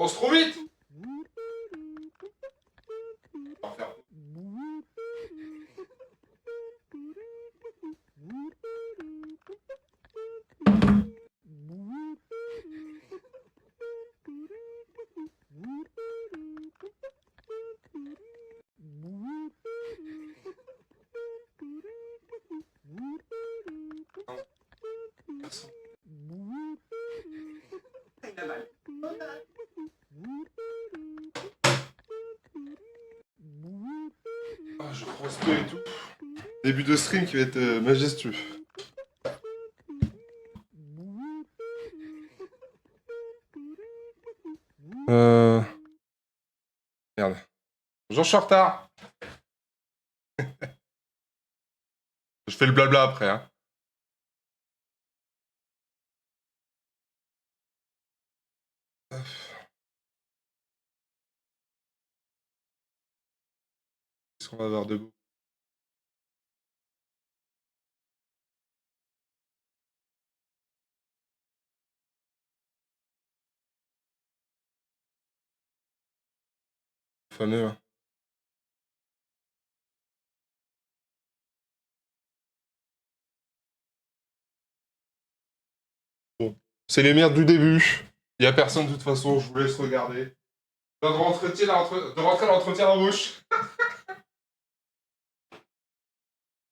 avance trop vite. On va faire- Ah, je pense peu et tout. Début de stream qui va être majestueux. Merde. Bonjour, je suis en retard. Je fais le blabla après, hein. Qu'est-ce qu'on va avoir debout? Fameux, hein. Bon. C'est les merdes du début. Il y a personne de toute façon, je vous laisse regarder. De rentrer à l'entretien d'embauche.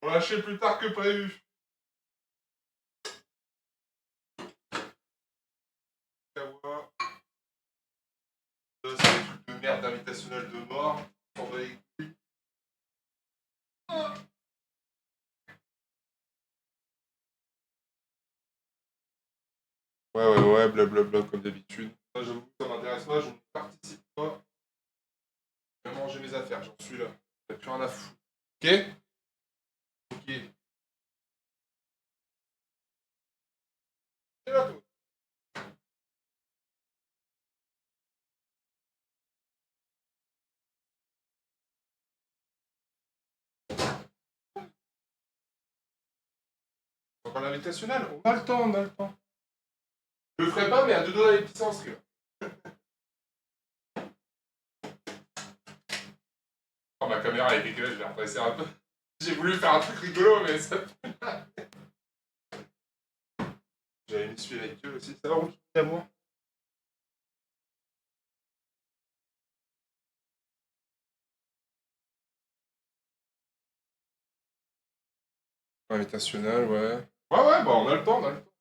On lâché plus tard que prévu. Kawa. C'est des trucs de merde d'invitationnel de mort. On va les couilles. Ouais, blablabla comme d'habitude. Ça, j'avoue que ça m'intéresse pas, je ne participe pas. Je vais manger mes affaires, j'en suis là. J'ai plus rien à foutre. Ok? Ok. C'est là, toi. Encore l'invitationnel? On a le temps, on a le temps. Je le ferai pas, mais à deux doigts d'aller pisser en stream. Oh, ma caméra est dégueulasse, je vais represser un peu. J'ai voulu faire un truc rigolo, mais ça. J'avais mis celui avec eux aussi. Ça va, on à moi. Invitationnel, ouais. Ouais, bah on a le temps, on a le temps.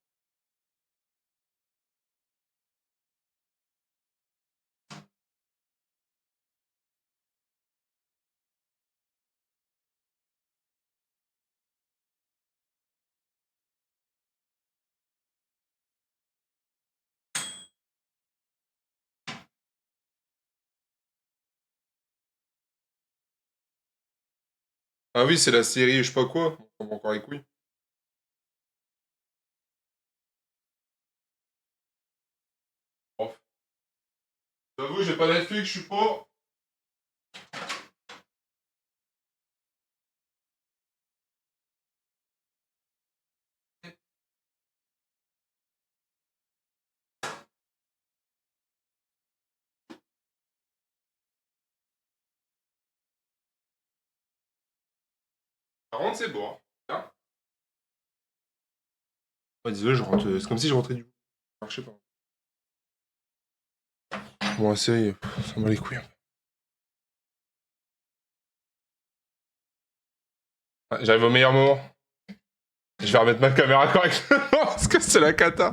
Ah oui, c'est la série, je sais pas quoi. On va encore les couilles. Bon. J'avoue, j'ai pas Netflix, je suis pas. Par contre, c'est bon. Hein. Ouais, désolé, je rentre. C'est comme si je rentrais du coup. Je sais pas. Bon, la série, ça m'a les couilles. Ouais, j'arrive au meilleur moment. Je vais remettre ma caméra correctement parce que c'est la cata.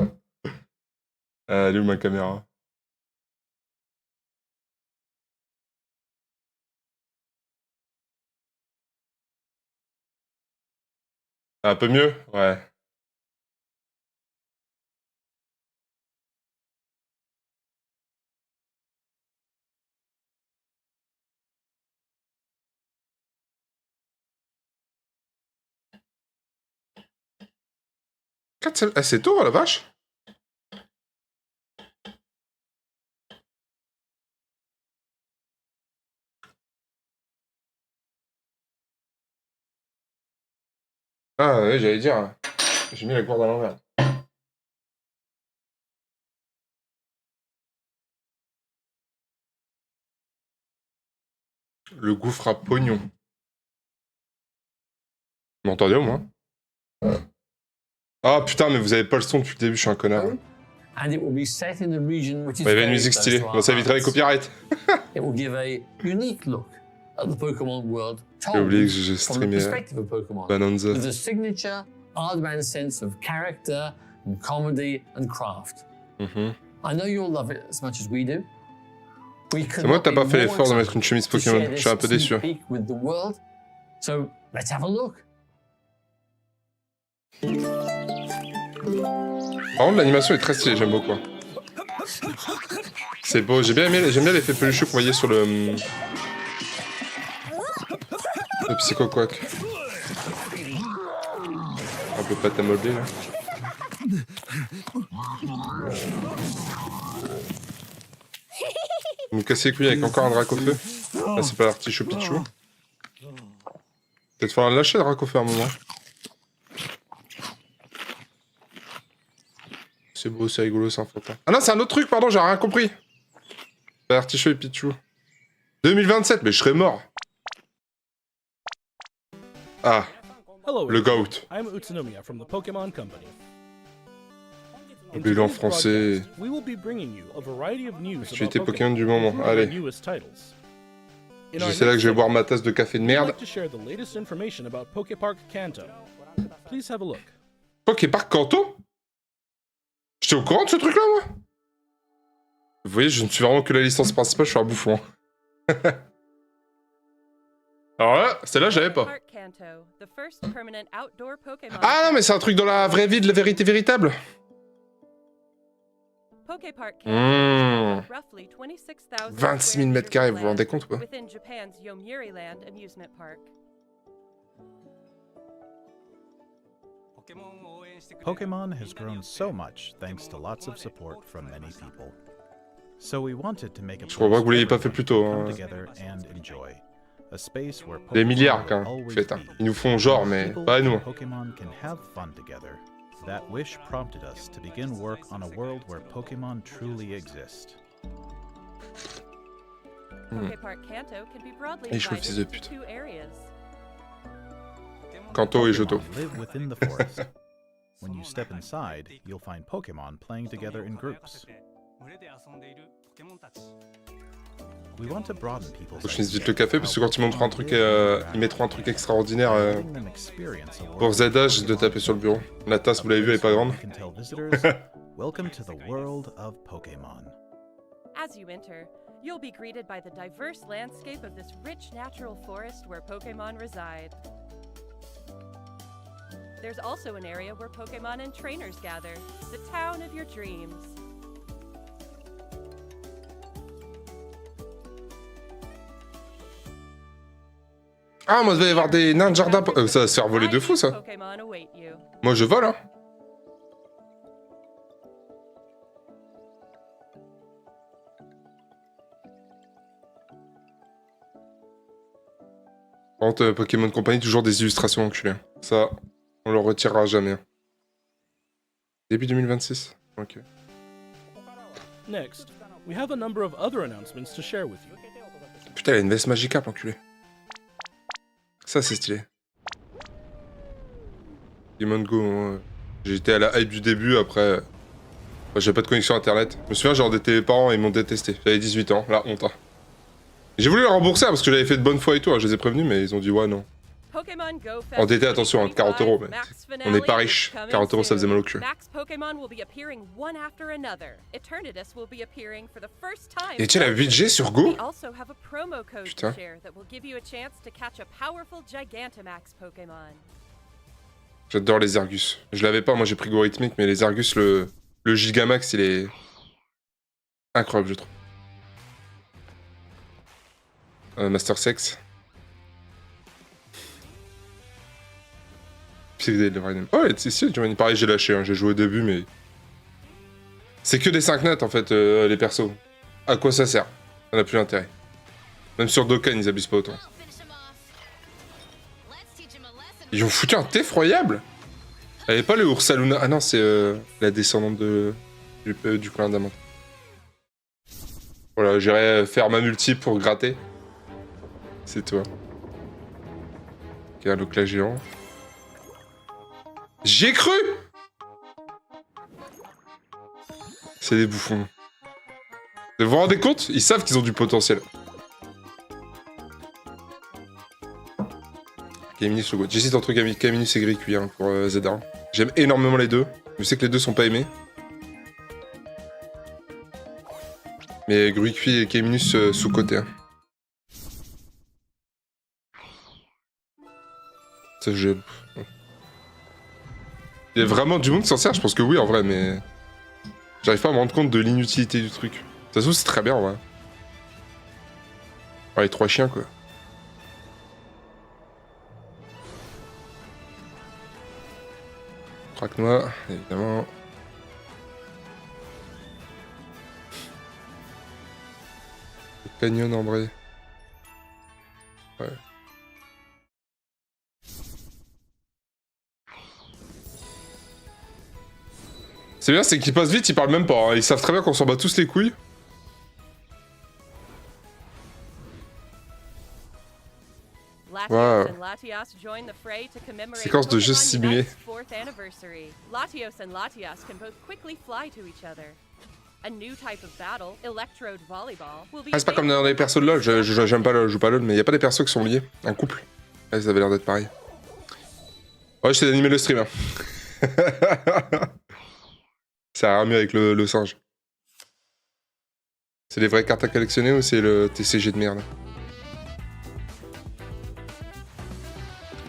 Elle est où ma caméra? Un peu mieux? Ouais. Ah, c'est tôt, la vache? Ah, ouais, j'allais dire. J'ai mis la corde à l'envers. Le gouffre à pognon. Vous m'entendez au moins? Ah putain, mais vous avez pas le son depuis le début, je suis un connard. And it will be set in a region which is Il y avait une very musique close stylée, to our bon, ça éviterait les hearts. copyrights. It will give a unique look at the Pokemon world J'ai oublié told que j'ai from the streamé perspective of Pokemon, Bonanza. with a signature Aardman sense of character and comedy and craft. Mhm. I know you'll love it as much as we do. C'est moi que t'as pas fait l'effort de mettre une chemise Pokémon, je suis un peu déçu. With the world. So let's have a look. Par contre, l'animation est très stylée, j'aime beaucoup. C'est beau, j'aime bien l'effet pelucheux qu'on voyait sur le Psycho-Quack. Un peu pâte à modeler, là. Vous me cassez les couilles avec encore un Dracofeu. Ah, c'est pas l'artichaut Pichou. Peut-être falloir le lâcher le Dracofeu à un moment. C'est beau, c'est rigolo, c'est enfantin. Ah non, c'est un autre truc, pardon, j'ai rien compris. Pas l'artichaut et Pichou. 2027, mais je serais mort. Ah, Hello, le goat. I'm Utsunomiya from the Pokemon Company. Oubliez-le en français. We will be bringing you a variety of news L'actualité about Pokémon du moment, including allez. our newest titles. In our C'est là que next je vais boire segment, ma tasse de café de we'd merde. like to share the latest information about Poképark Kanto. Please have a look. Poképark Kanto? J'étais au courant de ce truc-là, moi? Vous voyez, je ne suis vraiment que la licence principale, je suis un bouffon. Alors là, celle-là, j'avais pas. Ah non, mais c'est un truc dans la vraie vie, de la vérité véritable. Mmh. 26 000 mètres carrés, vous vous rendez compte, quoi? Pokemon has grown so much thanks to lots of support from many people. So we wanted to make a Je crois pas que vous l'ayez pas fait plus tôt. come Hein. together and enjoy. A space where Des Pokemon milliards, will quand always faites. Hein. be. Ils nous font genre, mais People pas à nous. and Pokemon can have fun together. That wish prompted us to begin work on a world where Pokemon truly exist. Et je suis le fils de pute. Kanto et Johto. Pokemon live within the forest. When you step inside, you'll find Pokemon playing together in groups. We want to broaden people's Faut que je finisse vite ideas le café, of parce que how quand ils montreront un truc, Pokemon ils mettront un truc extraordinaire letting them experience a world pour ZH de taper sur le bureau. La tasse, vous l'avez vu, elle est pas grande. You can tell visitors, welcome to the world of Pokemon. As you enter, you'll be greeted by the diverse landscape of this rich natural forest where Pokemon reside. There's also an area where Pokemon and trainers gather, the town of your dreams. Ah, moi, il va y avoir des nains de jardin. Ça va se faire voler de fou, ça. Pokemon await you. Moi, je vole, hein. Par contre, Pokémon Company, toujours des illustrations enculées. Ça, on le retirera jamais. Début 2026. Ok. Next, we have a number of other announcements to share with you. Putain, elle a une veste Magikarp, enculé. Ça, c'est stylé. Pokémon Go, hein. J'étais à la hype du début, après... J'avais pas de connexion internet. Je me souviens, j'ai endetté mes parents et ils m'ont détesté. J'avais 18 ans, la honte. Hein. J'ai voulu les rembourser parce que j'avais fait de bonne foi et tout, hein. Je les ai prévenus, mais ils ont dit ouais, non. Pokemon Go Fest Endetté, attention, hein, 40 €, mais Max on n'est pas Finale riche. is coming 40 €, ça faisait mal au soon. cul. Max Pokemon will be appearing one after another. Eternatus will be appearing for the first time. Et tiens, la 8G sur Go? We also have a promo code Putain. to share that will give you a chance to catch a powerful Gigantamax Pokemon. J'adore les Argus. Je l'avais pas, moi j'ai pris Go rythmique, mais les Argus, le Gigamax, il est... incroyable, je trouve. Master Sex. Oh, si, pareil, j'ai lâché, hein. J'ai joué au début, mais... C'est que des 5 notes, en fait, les persos. À quoi ça sert? Ça n'a plus d'intérêt. Même sur Dokkan, ils abusent pas autant. Ils ont foutu un effroyable. Elle avait pas le Ursaluna. Ah non, c'est la descendante du clan d'Amante. Voilà, j'irai faire ma multi pour gratter. C'est toi. Ok, un Locla géant. J'ai cru! C'est des bouffons. Vous vous rendez compte? Ils savent qu'ils ont du potentiel. Caminus, le go. J'hésite entre Caminus et Gris-Cuit hein, pour Zedar. J'aime énormément les deux. Je sais que les deux sont pas aimés. Mais Gris-Cuit et Caminus sous-côté. Hein. Ça, je... Il y a vraiment du monde qui s'en sert, je pense que oui en vrai, mais... J'arrive pas à me rendre compte de l'inutilité du truc. De toute façon, c'est très bien en vrai. Ah, les 3 chiens quoi. Craque-noix, évidemment. Le canyon en vrai. Ouais. C'est bien, c'est qu'ils passent vite, ils parlent même pas. Hein. Ils savent très bien qu'on s'en bat tous les couilles. Wow. Séquence de jeu simulé. Latios and Latias can both quickly fly to each other. A new type of battle, Electrode Volleyball, will be Ah, c'est pas comme dans les persos de LoL, j'aime pas LoL, je joue pas LoL, mais y a pas des persos qui sont liés, un couple. Ah, ça avait l'air d'être pareil. Ouais, j'essaie d'animer le stream. Hein. Ça a mieux avec le singe. C'est les vraies cartes à collectionner ou c'est le TCG de merde?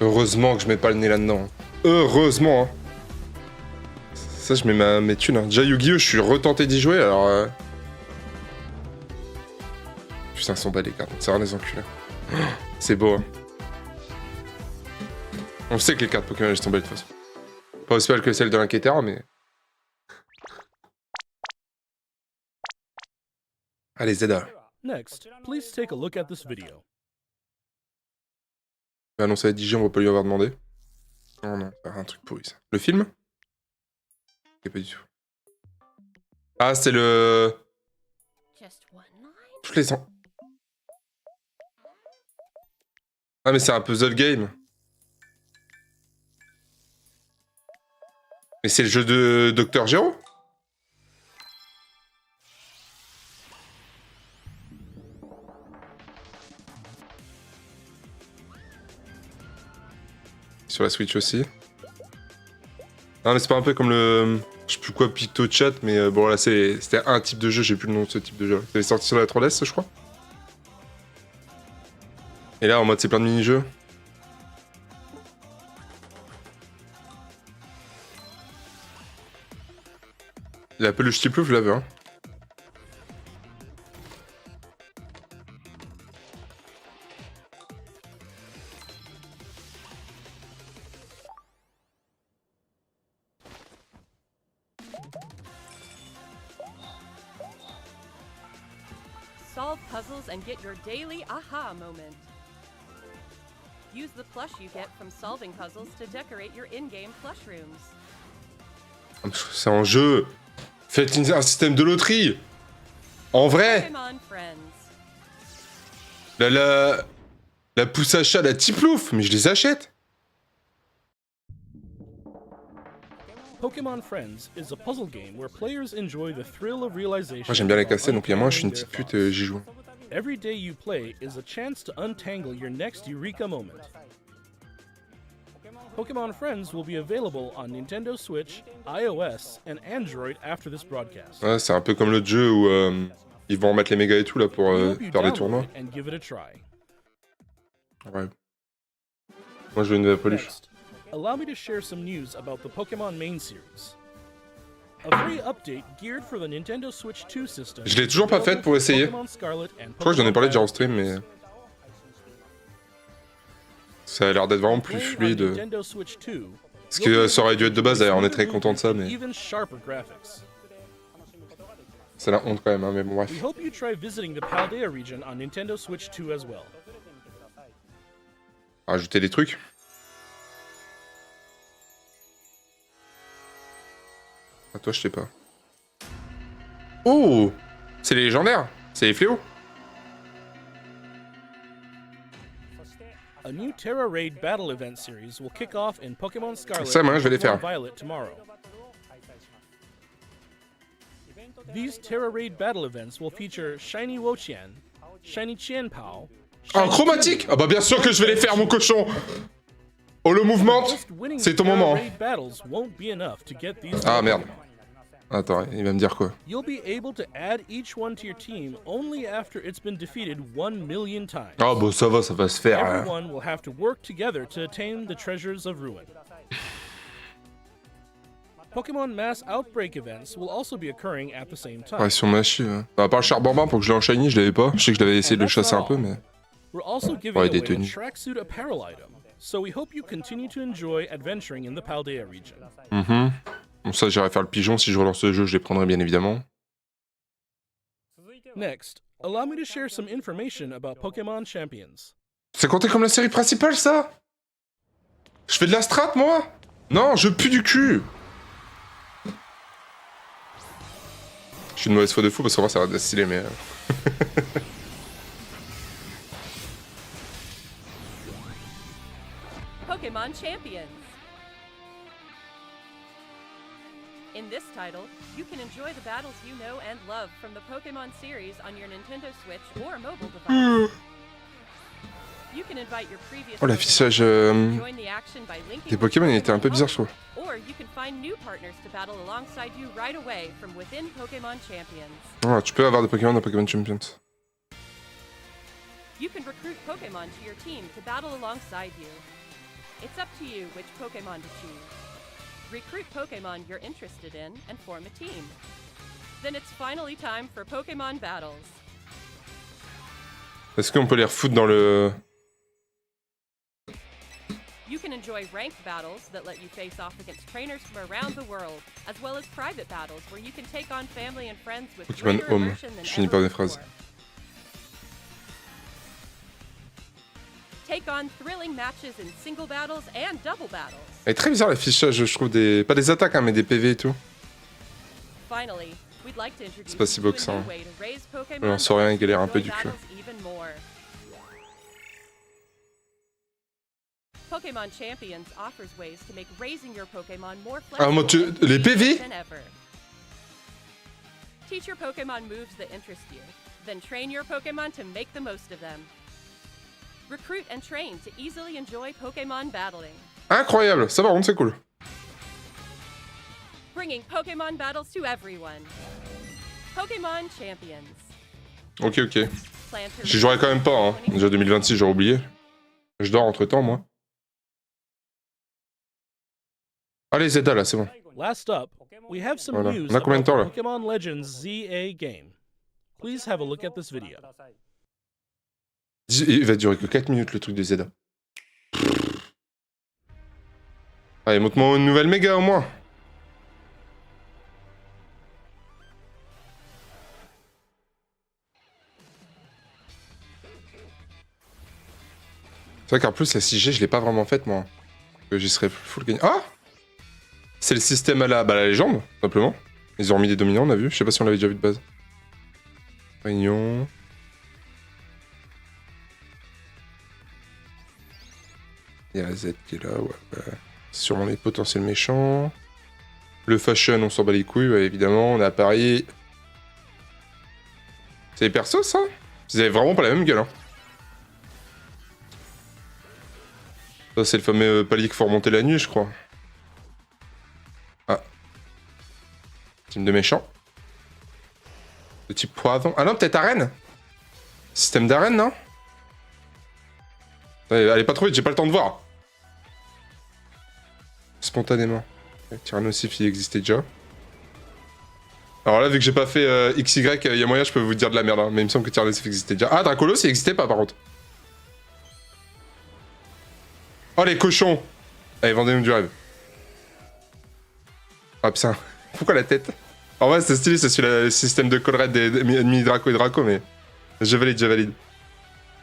Heureusement que je mets pas le nez là-dedans. Hein. Heureusement. Hein. Ça, je mets mes thunes. Hein. Déjà, Yu-Gi-Oh! Je suis retenté d'y jouer, alors... Putain, ils sont bas les cartes. C'est rien des enculés. C'est beau, hein. On sait que les cartes Pokémon, elles sont belles de toute façon. Pas aussi belles que celles de l'Inquéteur, mais... Allez, Zeda. Next, please take a look at this video. Il a annoncé à DJ, on va pas lui avoir demandé. Non, non, c'est un truc pourri ça. Le film? Ok, pas du tout. Ah, c'est le... Toutes les ans. Ah, mais c'est un puzzle game. Mais c'est le jeu de Dr. Gero? Sur la Switch aussi. Non mais c'est pas un peu comme le... Je sais plus quoi, PictoChat, mais bon là c'était un type de jeu, j'ai plus le nom de ce type de jeu. C'était sorti sur la 3DS je crois. Et là en mode c'est plein de mini-jeux. La peluche type je l'avais hein. Solve puzzles and get your daily aha moment. Use the plush you get from solving puzzles to decorate your in-game plush rooms. C'est en jeu. Faites un système de loterie. En vrai. Pokémon Friends. La pousse à chat, la Tiplouf, mais je les achète. Pokémon Friends is a puzzle game where players enjoy the thrill of realization. Moi j'aime bien les casser, donc il y a moi je suis une petite pute, j'y joue. Every day you play is a chance to untangle your next eureka moment. Pokémon Friends will be available on Nintendo Switch, iOS, and Android after this broadcast. Ouais, c'est un peu comme l'autre jeu où ils vont en mettre les mégas et tout là pour faire des tournois. And give it a try. Ouais. Moi je veux une nouvelle peluche. Next, allow me to share some news about the Pokémon main series. A free update geared for the Nintendo Switch 2 system. Je l'ai toujours pas faite pour essayer. Je crois que j'en ai parlé déjà en stream, mais ça a l'air d'être vraiment plus fluide. Ce que ça aurait dû être de base d'ailleurs, on est très content de ça, mais c'est la honte quand même, hein, mais bon bref. We hope you try visiting the Paldea region on Nintendo Switch 2 as well. Rajouter des trucs. Ah, toi, je sais pas. Oh! C'est les légendaires! C'est les fléaux! A new Terra Raid battle event series will kick off in Pokemon Scarlet Ça, moi, je vais les and faire. Violet tomorrow. These Terra Raid battle events will feature Shiny Wo-Chien, Shiny Qianpao, Ah, chromatique! Ah bah bien sûr que je vais les faire, mon cochon! Oh, le mouvement! Just winning C'est the ton Terra moment. Raid battles won't be enough to get these. Ah, merde. Pokemon. Attends, il va me dire quoi? You'll be able to add each one to your team only after it's been defeated 1 million times. Ah bah ça va se faire. hein. Everyone will have to work together to attain the treasures of Ruin. Pokemon Mass Outbreak events will also be occurring at the same time. Apparition massive. Hein. À part le Charbambin pour que je l'ai en shiny, je l'avais pas. Je sais que je l'avais essayé de le chasser un peu, mais. We're also giving Ouais, away des a tenues. tracksuit apparel item, so we hope you continue to enjoy adventuring in the Paldea region. Bon, ça, j'irai faire le pigeon. Si je relance le jeu, je les prendrai bien évidemment. Next, allow me to share some information about Pokemon Champions. C'est compté comme la série principale, ça? Je fais de la strat, moi? Non, je pue du cul! Je suis une mauvaise foi de fou parce qu'en vrai, ça va être stylé, mais. Pokemon Champions. In this title, you can enjoy the battles you know and love from the Pokemon series on your Nintendo Switch or mobile device. You can invite your previous Oh, l'affichage Pokemon to join the action by linking des with Pokémon, il était un peu bizarre, je home, trouve. Or you can find new partners to battle alongside you right away from within Pokemon Champions. Ah, tu peux avoir des Pokémon dans Pokémon Champions. You can recruit Pokemon to your team to battle alongside you. It's up to you which Pokemon to choose. Recruit Pokemon you're interested in and form a team. Then it's finally time for Pokemon battles. Est-ce qu'on peut les refoutre dans le. You can enjoy ranked battles that let you face off against trainers from around the world, as well as private battles where you can take on family and friends with Pokémon greater Home. immersion than Je finis ever par mes phrases. before. Take on thrilling matches in single battles and double battles. Elle est très bizarre l'affichage, je trouve, des. Pas des attaques, hein, mais des PV et tout. Finally, we'd like to introduce C'est pas si beau you que to ça, a hein. new way to raise Pokemon On en sort rien, il galère un peu enjoy du cul. battles even more. Pokemon Champions offers ways to make raising your Pokemon more Ah, moi, flexible and les convenient PV? than ever. Teach your Pokemon moves that interest you, then train your Pokemon to make the most of them. Recruit and train to easily enjoy Pokemon battling. Incroyable, ça par contre, c'est cool. Bringing Pokemon battles to everyone. Pokemon Champions. Ok, ok. Plan to J'y jouerai quand même pas, hein. Déjà 2026, j'aurais oublié. Je dors entre temps, moi. Allez, Zelda, là, c'est bon. Last up, we have some Voilà. news On a combien de about temps, the là? Pokemon Legends ZA game. Please have a look at this video. Il va durer que 4 minutes, le truc de Zelda. Allez, montre-moi une nouvelle méga, au moins. C'est vrai qu'en plus, la 6G, je l'ai pas vraiment faite, moi. Que j'y serais full gagnant. Ah! C'est le système à la légende, simplement. Ils ont remis des dominants, on a vu. Je sais pas si on l'avait déjà vu de base. Réunion. Il y a Z qui est là, ouais. C'est sûrement les potentiels méchants. Le fashion, on s'en bat les couilles, ouais, évidemment. On est à Paris. C'est les persos, ça? Ils avaient vraiment pas la même gueule, hein. Ça, c'est le fameux palier qu'il faut remonter la nuit, je crois. Ah. Team de méchants. De type poison. Ah non, peut-être arène? Système d'arène, non? Allez, pas trop vite, j'ai pas le temps de voir. Spontanément. Tyrannosif, il existait déjà. Alors là, vu que j'ai pas fait XY, il y a moyen, je peux vous dire de la merde, hein, mais il me semble que Tyrannosif existait déjà. Ah, Dracolos, il existait pas, par contre. Oh, les cochons! Allez, vendez-nous du rêve. Ah, putain. Pourquoi la tête? En vrai, c'est stylé, c'est sur le système de Colruyt des mini-Draco et Draco, mais... Je valide, je valide.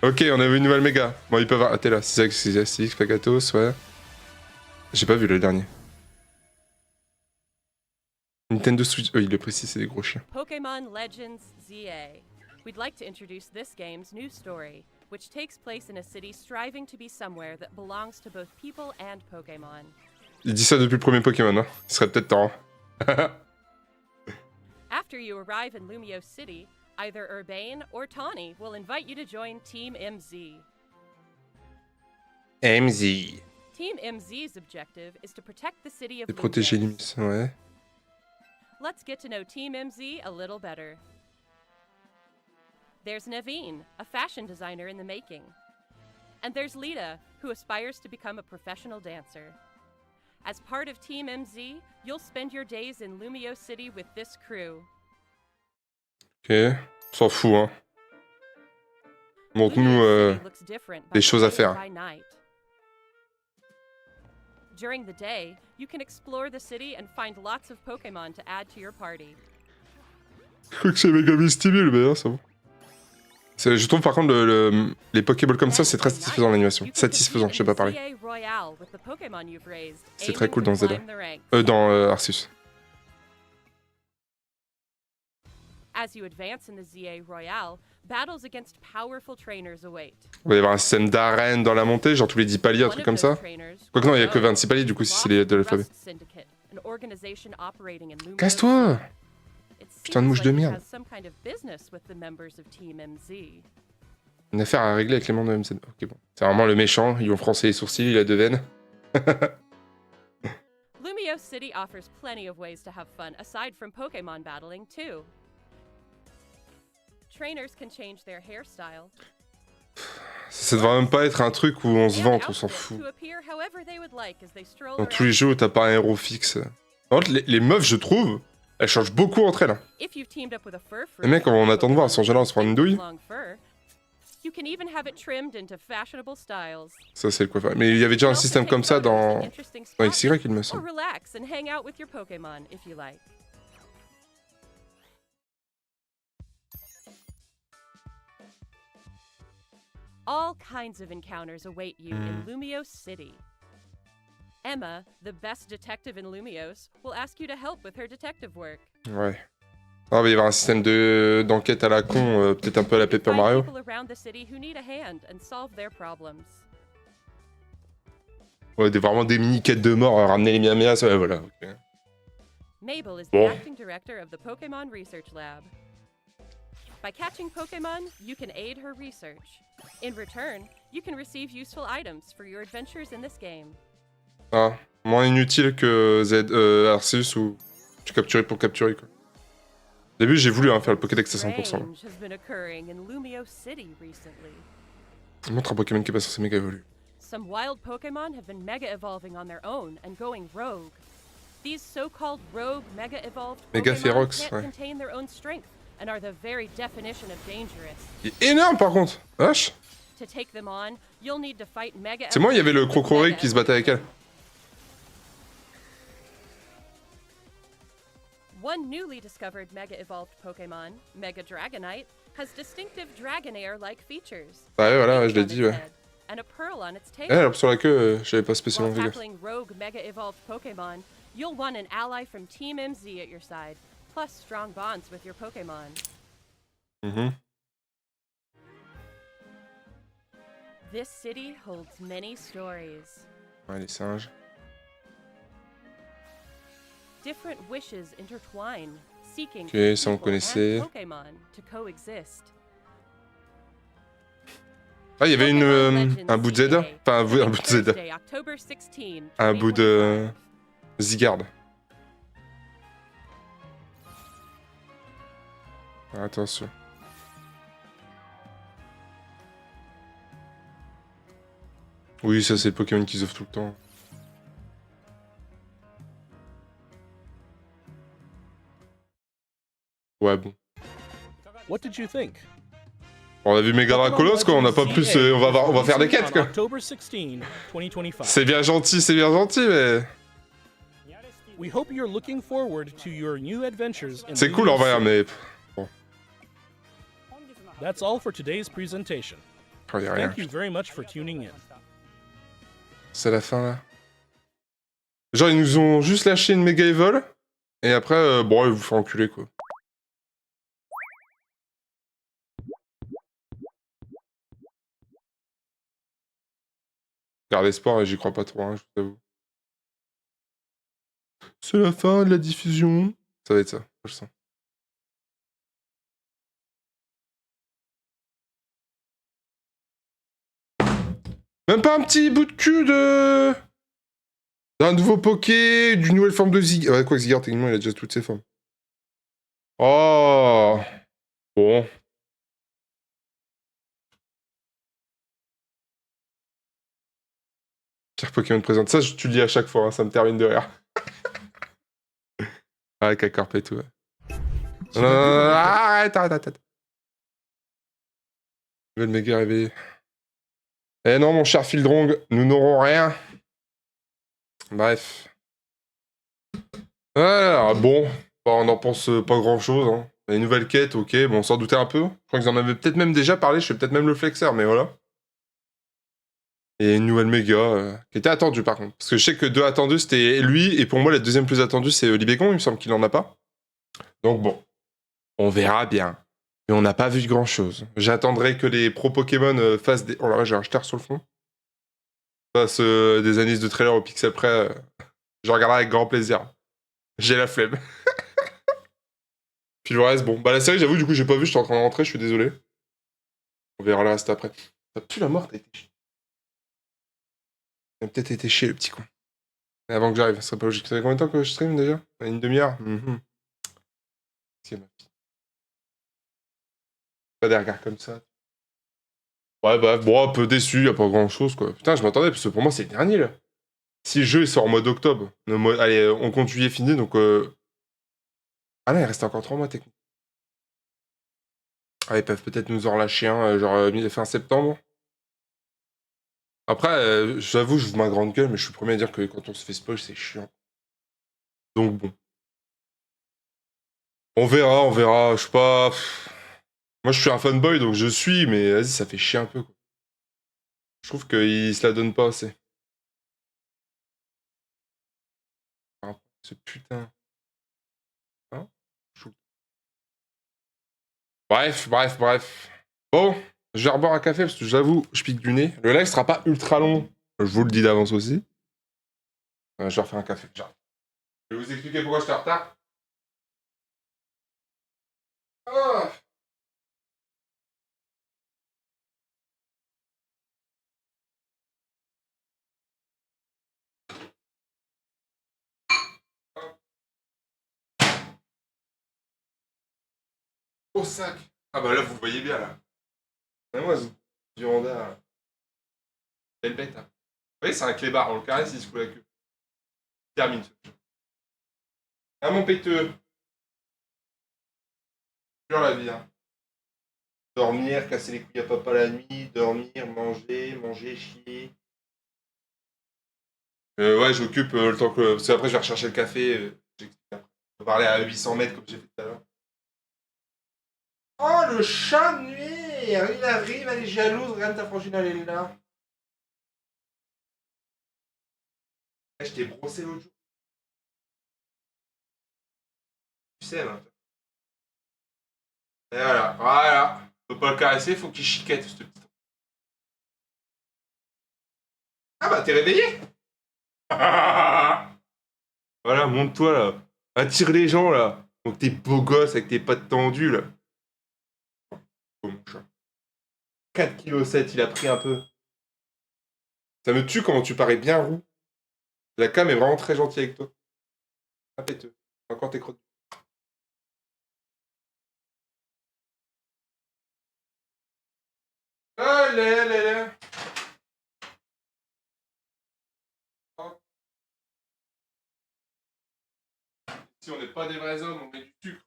Ok, on a vu une nouvelle méga. Bon, ils peuvent... Ah, t'es là. 6X, Pagatos, ouais. J'ai pas vu le dernier. Nintendo Switch... il le précise, c'est des gros chiens. Pokemon Legends ZA. We'd like to introduce this game's new story. which takes place in a city striving to be somewhere that belongs to both people and Pokémon. Il dit ça depuis le premier Pokémon, hein. Il serait peut-être temps. After you arrive in Lumiose City, either Urbane or Tawny will invite you to join Team MZ. MZ. Team MZ's objective is to protect the city of C'est protéger Lumiose. Lumiose, ouais. Let's get to know Team MZ a little better. There's Naveen, a fashion designer in the making. And there's Lita, who aspires to become a professional dancer. As part of Team MZ, you'll spend your days in Lumiose City with this crew. Ok, on s'en fout, hein. Montre-nous Lumiose City looks different by des choses à day faire. and by night. During the day, you can explore the city and find lots of Pokémon to add to your party. Je crois que c'est méga vestibule, mais non, c'est bon. Je trouve par contre les Pokéballs comme ça, c'est très satisfaisant l'animation. Satisfaisant, je sais pas parler. C'est très cool dans Zelda. Dans Arceus. As you advance in the ZA Royale, battles against powerful trainers await. Il va y avoir un système d'arène dans la montée, genre tous les 10 paliers, un truc comme ça. Quoique non, il y a que 26 paliers du coup si c'est de l'alphabet. Casse-toi! Putain de mouche de merde. Une affaire à régler avec les membres de MZ. Ok, bon. C'est vraiment le méchant, ils ont froncé les sourcils, il a deux veines. Lumiose City offers plenty of ways to have fun aside from Pokémon battling too. Trainers can change their hairstyle. Ça devrait même pas être un truc où on se vante, on s'en fout. Dans tous les jeux où t'as pas un héros fixe. Par contre, les meufs, je trouve, elles changent beaucoup entre elles. Les mecs, on attend de voir, sans gênant, on se prend une douille. Ça, c'est le coiffeur. Mais il y avait déjà un système comme ça dans XY, il me semble. All kinds of encounters await you in Lumiose City. Emma, the best detective in Lumiose, will ask you to help with her detective work. Ouais. Ah, il va y avoir un système d'enquête à la con, peut-être un peu à la Paper Mario. Ouais, vraiment des mini-quêtes de mort, ramener les Miaméas, ouais, voilà. Okay. Mabel is the acting director of the Pokémon Research Lab. By catching Pokémon, you can aid her research. In return, you can receive useful items for your adventures in this game. Ah, moins inutile que Arceus où tu capturais pour capturer, quoi. Au début, j'ai voulu faire le Pokédex à 100%. Montre un Pokémon qui est pas censé méga évoluer. Some wild Pokémon have been mega evolving on their own and going rogue. These so-called rogue mega evolved Pokémon can't contain their own strength and are the very definition of dangerous. Il est énorme par contre. Vache. To take them on, you'll need to fight mega. C'est moi, il y avait le Crocodile qui se battait avec elle. One newly discovered mega-evolved Pokémon, Mega Dragonite, has distinctive Dragonair-like features. Ouais, voilà, je l'ai dit, ouais. And a pearl on its tail. Ouais, sur la queue, j'avais pas spécialement vu. While tackling rogue mega-evolved Pokémon, you'll want an ally from Team MZ at your side, plus strong bonds with your Pokémon. This city holds many stories. Ouais, les singes. Different wishes intertwine, seeking ok, ça on connaissait. Ah, il y avait un bout de Zelda. Enfin, un bout de Zelda. Un bout de Zygarde. Attention. Oui, ça c'est le Pokémon qui s'offre tout le temps. Ouais, bon. What did you think? On a vu Mega Dracolos, quoi, on n'a pas plus... on va faire des quêtes, quoi. C'est bien gentil, mais... C'est cool, en vrai, mais... Bon. That's all for today's presentation. Oh, y a rien. Thank you very much for tuning in. C'est la fin, là. Genre, ils nous ont juste lâché une Mega Evol, et après, bon, ils vous font enculer, quoi. garde espoir et j'y crois pas trop, hein, je vous avoue. C'est la fin de la diffusion. Ça va être ça, je sens. Même pas un petit bout de cul de... d'un nouveau Poké, d'une nouvelle forme de Zig... Ouais, quoi que Zygarde, techniquement, il a déjà toutes ses formes. Oh. Bon. Pire Pokémon présente. Ça, tu le dis à chaque fois, hein, ça me termine de rire. Ouais, Cacarp et tout, ouais. Non, arrête. Nouvelle méga réveillée. Eh non, mon cher Fildrong, nous n'aurons rien. Bref. Ah, bon, bah, on n'en pense pas grand-chose. Hein. Les nouvelles quêtes, ok, bon, on s'en doutait un peu. Je crois qu'ils en avaient peut-être même déjà parlé, je fais peut-être même le flexeur, mais voilà. Et une nouvelle méga, qui était attendue par contre. Parce que je sais que 2 attendus, c'était lui, et pour moi, la deuxième plus attendue, c'est Libégon, il me semble qu'il en a pas. Donc bon, on verra bien. Mais on n'a pas vu grand-chose. J'attendrai que les pro Pokémon fassent des... Oh là là, j'ai un star sur le fond. Fassent des analyses de trailer au pixel près. Je regarderai avec grand plaisir. J'ai la flemme. Puis le reste, bon. Bah la série, j'avoue, du coup, j'ai pas vu, j'étais en train de rentrer, je suis désolé. On verra le reste après. Ça pue la mort, t'as été chier. Il a peut-être été chier, le petit con. Mais avant que j'arrive, ça serait pas logique. Ça fait combien de temps que je stream déjà? Une demi-heure. C'est ma fille. Pas des regards comme ça. Ouais, bref, bon, un peu déçu, y'a pas grand-chose, quoi. Putain, je m'attendais, parce que pour moi, c'est le dernier, là. Si le jeu, il sort en mode octobre, allez, on compte juillet fini, donc... Ah là, il reste encore 3 mois, techniquement. Ah, ils peuvent peut-être nous en relâcher un, genre fin septembre. Après, j'avoue, je vous ma grande gueule, mais je suis le premier à dire que quand on se fait spoil, c'est chiant. Donc bon. On verra, je sais pas... Moi, je suis un fanboy, donc je suis, mais vas-y, ça fait chier un peu, quoi. Je trouve qu'il se la donne pas assez. Ce putain... Hein? Bref. Bon, je vais reboire un café, parce que j'avoue, je pique du nez. Le live sera pas ultra long, je vous le dis d'avance aussi. Je vais refaire un café, j'arrive. Je vais vous expliquer pourquoi je suis en retard. Ah. Au sac. Ah bah là, vous le voyez bien, là. Mais moi, ce Duranda... Belle bête, hein. Vous voyez, c'est un clébard, on le caresse, il se fout la queue. Termine ce jeu. Ah, mon péteux. Sur la vie, hein. Dormir, casser les couilles à papa la nuit, dormir, manger, chier. Ouais, j'occupe le temps que... Parce qu'après, je vais rechercher le café. J'explique après. On va parler à 800 mètres, comme j'ai fait tout à l'heure. Oh, le chat de nuit! Il arrive, elle est jalouse, regarde ta frangine, elle est là. Je t'ai brossé l'autre jour. Tu sais, là. Et voilà. Faut pas le caresser, faut qu'il chiquette, ce petit. Ah bah, t'es réveillé? Voilà, monte-toi, là. Attire les gens, là. Donc t'es beau gosse avec tes pattes tendues, là. Oh, mon chat. 4,7 kg, il a pris un peu. Ça me tue comment tu parais bien roux. La cam est vraiment très gentille avec toi. Ah, péteux. Encore tes crottes. Allez. Si on n'est pas des vrais hommes, on met du sucre.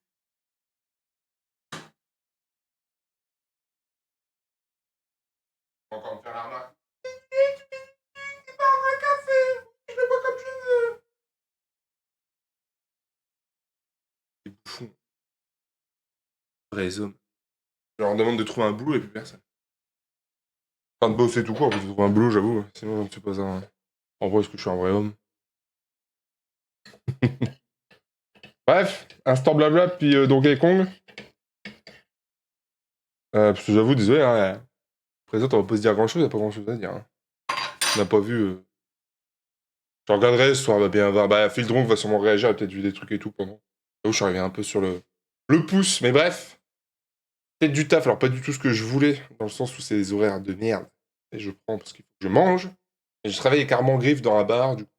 On va encore me faire la remarque. C'est pas un vrai café. Je le bois comme je veux. Les bouffons. Vrais hommes. Je leur demande de trouver un boulot et plus personne. Enfin, de bosser tout court, parce que trouver un boulot, j'avoue. Sinon, je ne suis pas un... En vrai, est-ce que je suis un vrai homme? Bref, instant blabla, puis Donkey Kong. Parce que j'avoue, désolé, hein, présente, on va pas se dire grand-chose, il n'y a pas grand-chose à dire. Hein. on n'a pas vu. Je regarderai ce soir, va bien avoir. Bah, Fildron va sûrement réagir, il a peut-être vu des trucs et tout pendant. Là où je suis arrivé un peu sur le pouce, mais bref. Peut-être du taf, alors pas du tout ce que je voulais, dans le sens où c'est des horaires de merde. Et je prends parce qu'il faut que je mange. Et je travaille avec Armand Griffe dans un bar, du coup.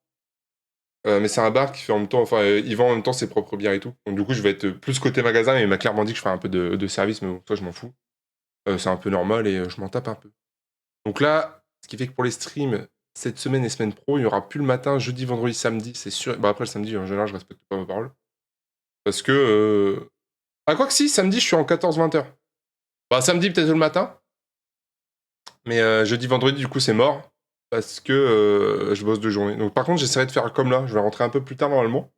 Mais c'est un bar qui fait en même temps, enfin, il vend en même temps ses propres bières et tout. Donc du coup, je vais être plus côté magasin, mais il m'a clairement dit que je ferais un peu de service, mais bon, toi, je m'en fous. C'est un peu normal et je m'en tape un peu. Donc là, ce qui fait que pour les streams, cette semaine et semaine pro, il n'y aura plus le matin, jeudi, vendredi, samedi, c'est sûr. Bah après, le samedi, en général, je respecte pas ma parole. Parce que... Ah, quoi que si, samedi, je suis en 14-20h. Bah, samedi, peut-être le matin. Mais jeudi, vendredi, du coup, c'est mort. Parce que je bosse 2 journées. Donc par contre, j'essaierai de faire comme là. Je vais rentrer un peu plus tard, normalement.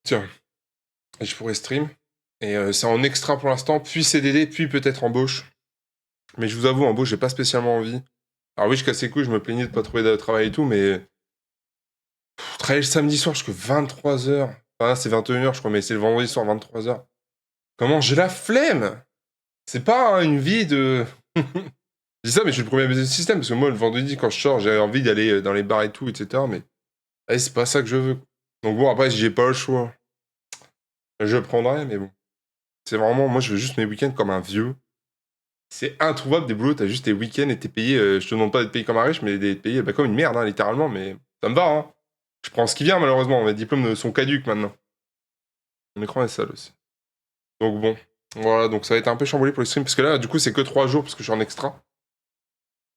Tiens. Et je pourrais stream. Et c'est en extra pour l'instant, puis CDD, puis peut-être embauche. Mais je vous avoue, embauche, j'ai pas spécialement envie. Alors oui, je casse les couilles, je me plaignais de pas trouver de travail et tout, mais... travailler le samedi soir jusqu'à 23h. Enfin, là, c'est 21h, je crois, mais c'est le vendredi soir, 23h. Comment j'ai la flemme. C'est pas une vie de... Je dis ça, mais je suis le premier à baiser le système, parce que moi, le vendredi, quand je sors, j'ai envie d'aller dans les bars et tout, etc. Mais c'est pas ça que je veux. Donc bon, après, si j'ai pas le choix, je prendrai, mais bon. C'est vraiment... Moi, je veux juste mes week-ends comme un vieux. C'est introuvable des boulots, t'as juste tes week-ends et t'es payé... je te demande pas d'être payé comme un riche, mais d'être payé comme une merde, hein, littéralement, mais ça me va, hein. Je prends ce qui vient, malheureusement. Mes diplômes sont caduques, maintenant. Mon écran est sale aussi. Donc bon, voilà, donc ça va être un peu chamboulé pour le stream, parce que là, du coup, c'est que 3 jours, parce que je suis en extra.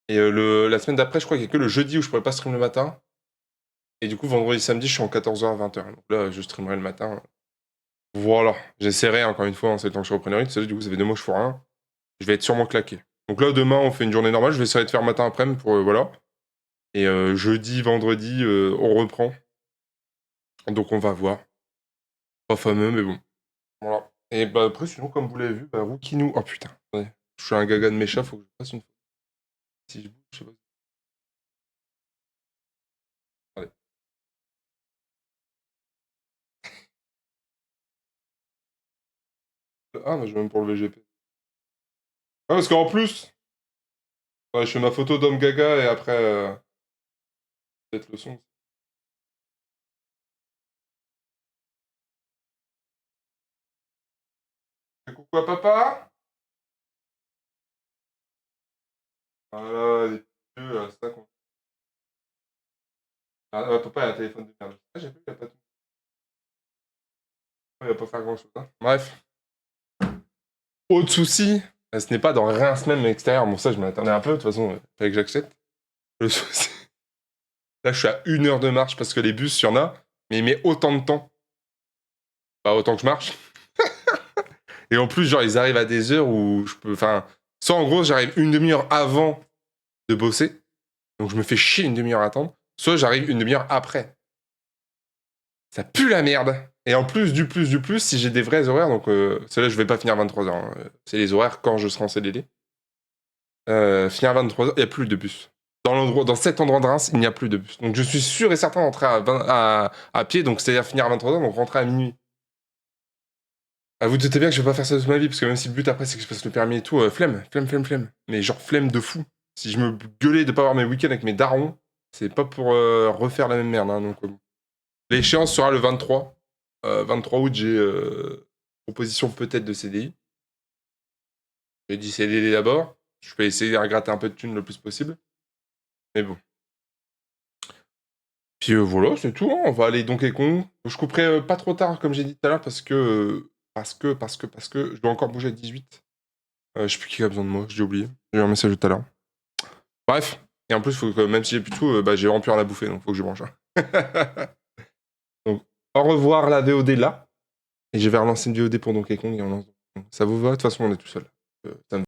Et la semaine d'après, je crois qu'il y a que le jeudi où je pourrais pas stream le matin. Et du coup, vendredi, samedi, je suis en 14h à 20h. Donc là, je streamerai le matin. Voilà, j'essaierai encore une fois, hein, c'est le temps que je reprenne le rythme. Du coup, ça fait 2 mois que je fais rien. Je vais être sûrement claqué. Donc là, demain, on fait une journée normale. Je vais essayer de faire matin après-midi pour... voilà. Et jeudi, vendredi, on reprend. Donc on va voir. Pas fameux, mais bon. Voilà. Et bah après, sinon, comme vous l'avez vu, bah Wookinu... Oh putain, attendez. Je suis un gaga de mécha, faut que je fasse une fois. Si je bouge, je sais pas. Allez. Ah, mais je vais même pour le VGP. Ah, parce qu'en plus... Ouais, je fais ma photo d'homme gaga et après... peut-être le son. Coucou à papa. Voilà, les petits jeux, c'est ça qu'on... Ah, ouais, papa, il a un téléphone de merde. Ah, j'ai vu, il a pas tout. Il va pas faire grand-chose, hein. Bref. Autre souci, ce n'est pas dans Reims même, mais extérieur. Bon, ça, je m'attendais un peu, de toute façon, fallait que j'accepte. Le souci... Là, je suis à 1 heure de marche parce que les bus, il y en a, mais il met autant de temps. Pas autant que je marche. Et en plus, genre, ils arrivent à des heures où je peux... Enfin, soit en gros, j'arrive une demi-heure avant de bosser, donc je me fais chier une demi-heure à attendre, soit j'arrive une demi-heure après. Ça pue la merde. Et en plus, si j'ai des vrais horaires, donc celle-là, je vais pas finir 23h. Hein. C'est les horaires quand je serai en CDD. Finir à 23h, il n'y a plus de bus. Dans cet endroit de Reims, il n'y a plus de bus. Donc je suis sûr et certain d'entrer à pied, donc c'est-à-dire finir à 23h, donc rentrer à minuit. Ah, vous doutez bien que je vais pas faire ça toute ma vie, parce que même si le but après c'est que je passe le permis et tout, flemme. Mais genre flemme de fou. Si je me gueulais de pas avoir mes week-ends avec mes darons, c'est pas pour refaire la même merde. Hein, donc, l'échéance sera le 23. 23 août, j'ai proposition peut-être de CDI. J'ai dit CDD d'abord. Je peux essayer de gratter un peu de thunes le plus possible. Mais bon. Puis voilà, c'est tout. Hein. On va aller Donkey Kong. Je couperai pas trop tard, comme j'ai dit tout à l'heure, parce que je dois encore bouger à 18. Je sais plus qui a besoin de moi, j'ai oublié. J'ai eu un message tout à l'heure. Bref. Et en plus, faut que, même si j'ai plus tout, j'ai vraiment plus rien à bouffer, donc faut que je mange. Donc, au revoir la VOD là. Et je vais relancer une VOD pour Donkey Kong. Et ça vous va? De toute façon, on est tout seul. Ça me